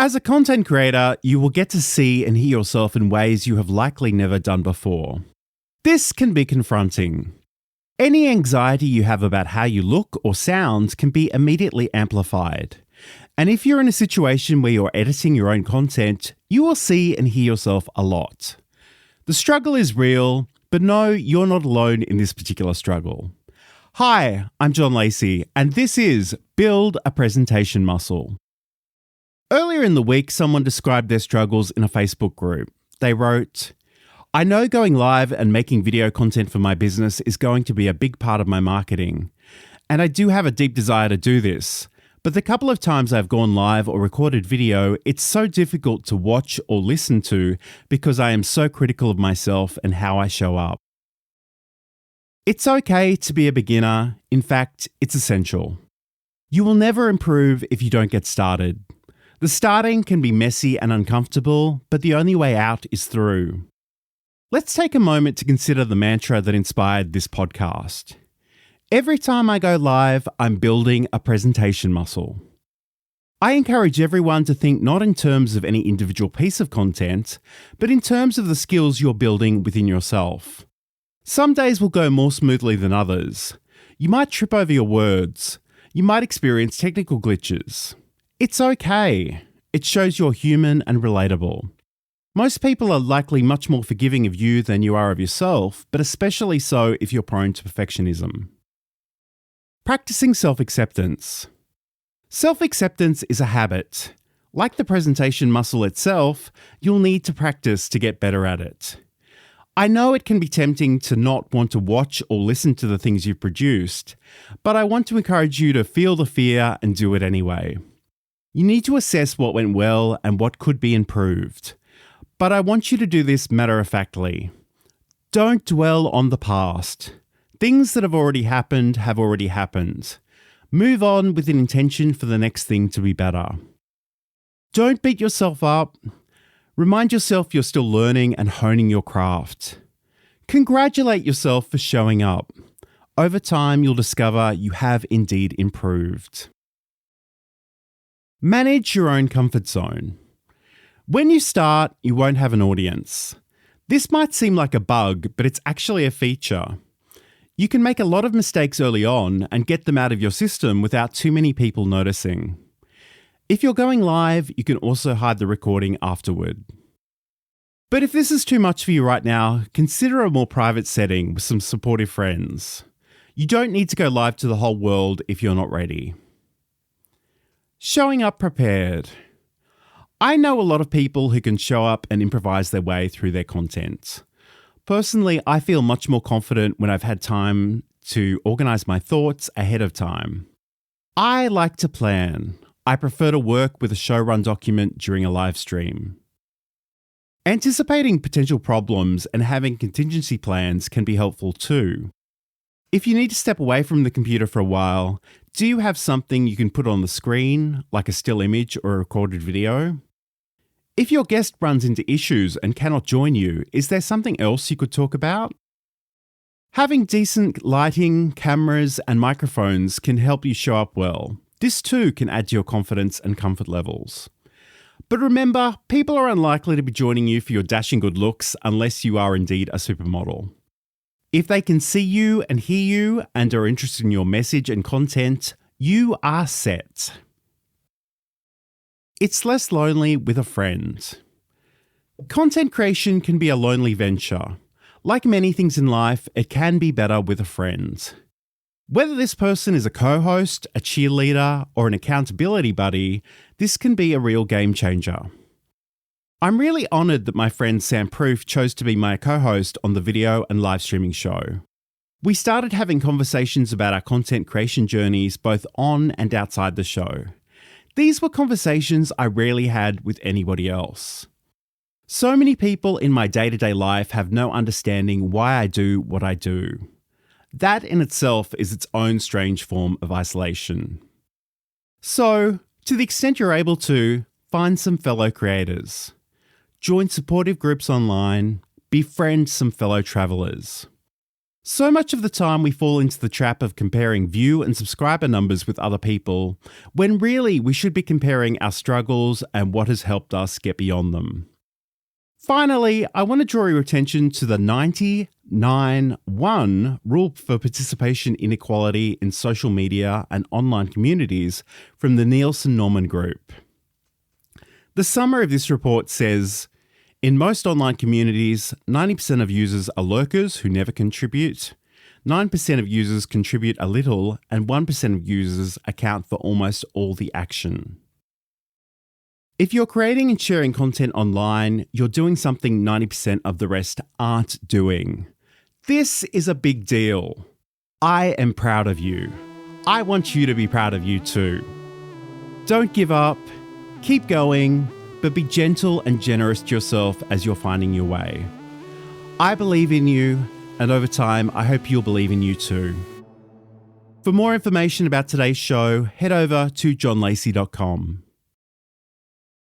As a content creator, you will get to see and hear yourself in ways you have likely never done before. This can be confronting. Any anxiety you have about how you look or sound can be immediately amplified. And if you're in a situation where you're editing your own content, you will see and hear yourself a lot. The struggle is real, but no, you're not alone in this particular struggle. Hi, I'm John Lacey, and this is Build a Presentation Muscle. Earlier in the week, someone described their struggles in a Facebook group. They wrote, "I know going live and making video content for my business is going to be a big part of my marketing. And I do have a deep desire to do this. But the couple of times I've gone live or recorded video, it's so difficult to watch or listen to because I am so critical of myself and how I show up. It's okay to be a beginner. In fact, it's essential. You will never improve if you don't get started. The starting can be messy and uncomfortable, but the only way out is through." Let's take a moment to consider the mantra that inspired this podcast. Every time I go live, I'm building a presentation muscle. I encourage everyone to think not in terms of any individual piece of content, but in terms of the skills you're building within yourself. Some days will go more smoothly than others. You might trip over your words. You might experience technical glitches. It's okay. It shows you're human and relatable. Most people are likely much more forgiving of you than you are of yourself, but especially so if you're prone to perfectionism. Practicing self-acceptance. Self-acceptance is a habit. Like the presentation muscle itself, you'll need to practice to get better at it. I know it can be tempting to not want to watch or listen to the things you've produced, but I want to encourage you to feel the fear and do it anyway. You need to assess what went well and what could be improved. But I want you to do this matter-of-factly. Don't dwell on the past. Things that have already happened have already happened. Move on with an intention for the next thing to be better. Don't beat yourself up. Remind yourself you're still learning and honing your craft. Congratulate yourself for showing up. Over time, you'll discover you have indeed improved. Manage your own comfort zone. When you start, you won't have an audience. This might seem like a bug, but it's actually a feature. You can make a lot of mistakes early on and get them out of your system without too many people noticing. If you're going live, you can also hide the recording afterward. But if this is too much for you right now, consider a more private setting with some supportive friends. You don't need to go live to the whole world if you're not ready. Showing up prepared. I know a lot of people who can show up and improvise their way through their content. Personally, I feel much more confident when I've had time to organize my thoughts ahead of time. I like to plan. I prefer to work with a show run document during a live stream. Anticipating potential problems and having contingency plans can be helpful too. If you need to step away from the computer for a while, do you have something you can put on the screen, like a still image or a recorded video? If your guest runs into issues and cannot join you, is there something else you could talk about? Having decent lighting, cameras, and microphones can help you show up well. This too can add to your confidence and comfort levels. But remember, people are unlikely to be joining you for your dashing good looks unless you are indeed a supermodel. If they can see you and hear you and are interested in your message and content, you are set. It's less lonely with a friend. Content creation can be a lonely venture. Like many things in life, it can be better with a friend. Whether this person is a co-host, a cheerleader, or an accountability buddy, this can be a real game changer. I'm really honoured that my friend Sam Proof chose to be my co-host on the video and live streaming show. We started having conversations about our content creation journeys both on and outside the show. These were conversations I rarely had with anybody else. So many people in my day-to-day life have no understanding why I do what I do. That in itself is its own strange form of isolation. So, to the extent you're able to, find some fellow creators. Join supportive groups online, befriend some fellow travelers. So much of the time we fall into the trap of comparing view and subscriber numbers with other people, when really we should be comparing our struggles and what has helped us get beyond them. Finally, I want to draw your attention to the 99-1 rule for participation inequality in social media and online communities from the Nielsen-Norman Group. The summary of this report says, in most online communities, 90% of users are lurkers who never contribute, 9% of users contribute a little, and 1% of users account for almost all the action. If you're creating and sharing content online, you're doing something 90% of the rest aren't doing. This is a big deal. I am proud of you. I want you to be proud of you too. Don't give up, keep going, but be gentle and generous to yourself as you're finding your way. I believe in you, and over time, I hope you'll believe in you too. For more information about today's show, head over to johnlacey.com.